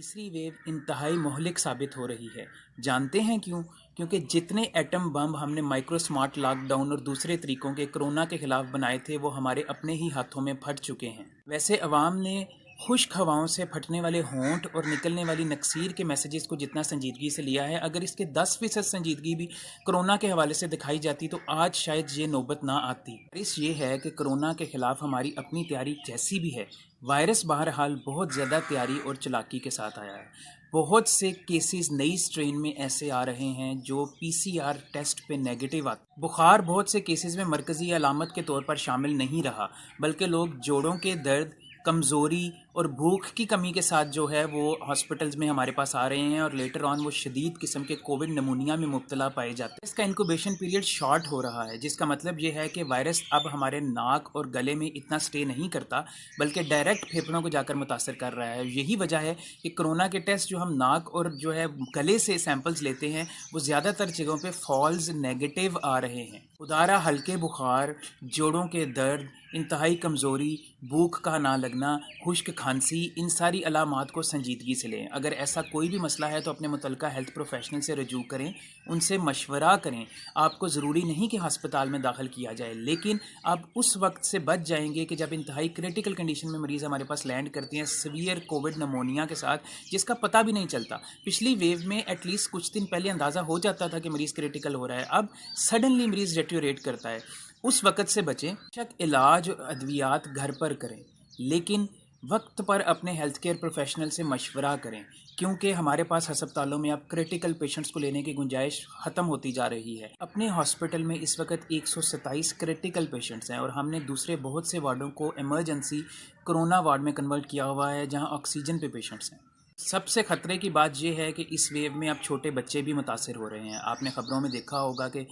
तीसरी वेव इंतहाई मोहलिक साबित हो रही है। जानते हैं क्यों? क्योंकि जितने एटम बम हमने माइक्रो स्मार्ट लॉकडाउन और दूसरे तरीकों के कोरोना के खिलाफ बनाए थे वो हमारे अपने ही हाथों में फट चुके हैं। वैसे अवाम ने खुश्क हवाओं से फटने वाले होंठ और निकलने वाली नक्सीर के मैसेजेस को जितना संजीदगी से लिया है, अगर इसके 10% संजीदगी भी कोरोना के हवाले से दिखाई जाती तो आज शायद ये नौबत ना आती। इस ये है कि कोरोना के खिलाफ हमारी अपनी तैयारी जैसी भी है, वायरस बहरहाल बहुत ज़्यादा तैयारी और चालाकी के साथ आया है। बहुत से केसेस नई स्ट्रेन में ऐसे आ रहे हैं जो पीसीआर टेस्ट पे नेगेटिव आते। बुखार बहुत से केसेस में मरकज़ी अलामत के तौर पर शामिल नहीं रहा, बल्कि लोग जोड़ों के दर्द, कमज़ोरी और भूख की कमी के साथ जो है वो हॉस्पिटल्स में हमारे पास आ रहे हैं और लेटर ऑन वो शदीद किस्म के कोविड नमूनिया में मुब्तला पाए जाते हैं। इसका इंक्यूबेशन पीरियड शॉर्ट हो रहा है, जिसका मतलब ये है कि वायरस अब हमारे नाक और गले में इतना स्टे नहीं करता, बल्कि डायरेक्ट फेफड़ों को जाकर मुतासर कर रहा है। यही वजह है कि कोरोना के टेस्ट जो हम नाक और जो है गले से सैंपल्स लेते हैं वो ज़्यादातर जगहों पे फॉल्स नेगेटिव आ रहे हैं। उदाहरण हल्के बुखार, जोड़ों के दर्द, इंतहाई कमज़ोरी, भूख का ना लगना, खुश्क खांसी, इन सारी अलामात को संजीदगी से लें। अगर ऐसा कोई भी मसला है तो अपने मुतल्लिका हेल्थ प्रोफेशनल से रजू करें, उनसे मशवरा करें। आपको ज़रूरी नहीं कि हस्पताल में दाखिल किया जाए, लेकिन आप उस वक्त से बच जाएंगे कि जब इंतहाई क्रिटिकल कंडीशन में मरीज़ हमारे पास लैंड करते हैं सीवियर कोविड नमोनिया के साथ, जिसका पता भी नहीं चलता। पिछली वेव में एटलीस्ट कुछ दिन पहले अंदाज़ा हो जाता था कि मरीज़ क्रिटिकल हो रहा है, अब सडनली मरीज़ डेटोरेट करता है। उस वक़्त से बचें। बेशक इलाज और अद्वियात घर पर करें, लेकिन वक्त पर अपने हेल्थ केयर प्रोफेशनल से मशवरा करें, क्योंकि हमारे पास अस्पतालों में अब क्रिटिकल पेशेंट्स को लेने की गुंजाइश ख़त्म होती जा रही है। अपने हॉस्पिटल में इस वक्त 127 क्रिटिकल पेशेंट्स हैं और हमने दूसरे बहुत से वार्डों को इमरजेंसी कोरोना वार्ड में कन्वर्ट किया हुआ है, जहां ऑक्सीजन पे पेशेंट्स हैं। सबसे ख़तरे की बात यह है कि इस वेव में अब छोटे बच्चे भी मुतासर हो रहे हैं। आपने ख़बरों में देखा होगा कि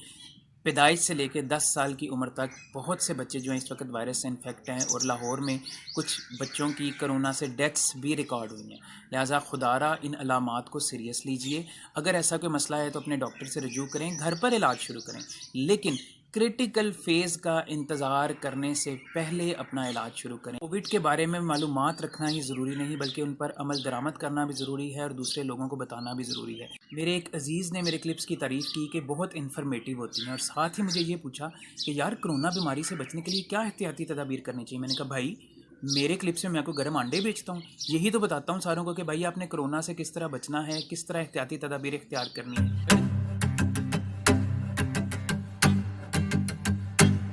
पैदाइश से लेकर 10 साल की उम्र तक बहुत से बच्चे जो हैं इस वक्त वायरस से इन्फेक्ट हैं, और लाहौर में कुछ बच्चों की कोरोना से डेथ्स भी रिकॉर्ड हुई हैं। लिहाजा खुदारा इन अलामात को सीरियस लीजिए। अगर ऐसा कोई मसला है तो अपने डॉक्टर से रजू करें, घर पर इलाज शुरू करें, लेकिन क्रिटिकल फेज़ का इंतज़ार करने से पहले अपना इलाज शुरू करें। कोविड के बारे में मालूमात रखना ही ज़रूरी नहीं, बल्कि उन पर अमल दरामद करना भी ज़रूरी है और दूसरे लोगों को बताना भी ज़रूरी है। मेरे एक अजीज़ ने मेरे क्लिप्स की तारीफ़ की कि बहुत इन्फॉर्मेटिव होती हैं, और साथ ही मुझे ये पूछा कि यार कोरोना बीमारी से बचने के लिए क्या एहतियाती तदाबीर करनी चाहिए। मैंने कहा भाई, मेरे क्लिप्स में मैं आपको गर्म अंडे बेचता हूँ, यही तो बताता हूँ सारों को कि भाई आपने कोरोना से किस तरह बचना है, किस तरह एहतियाती तदाबीर इख्तियार करनी है।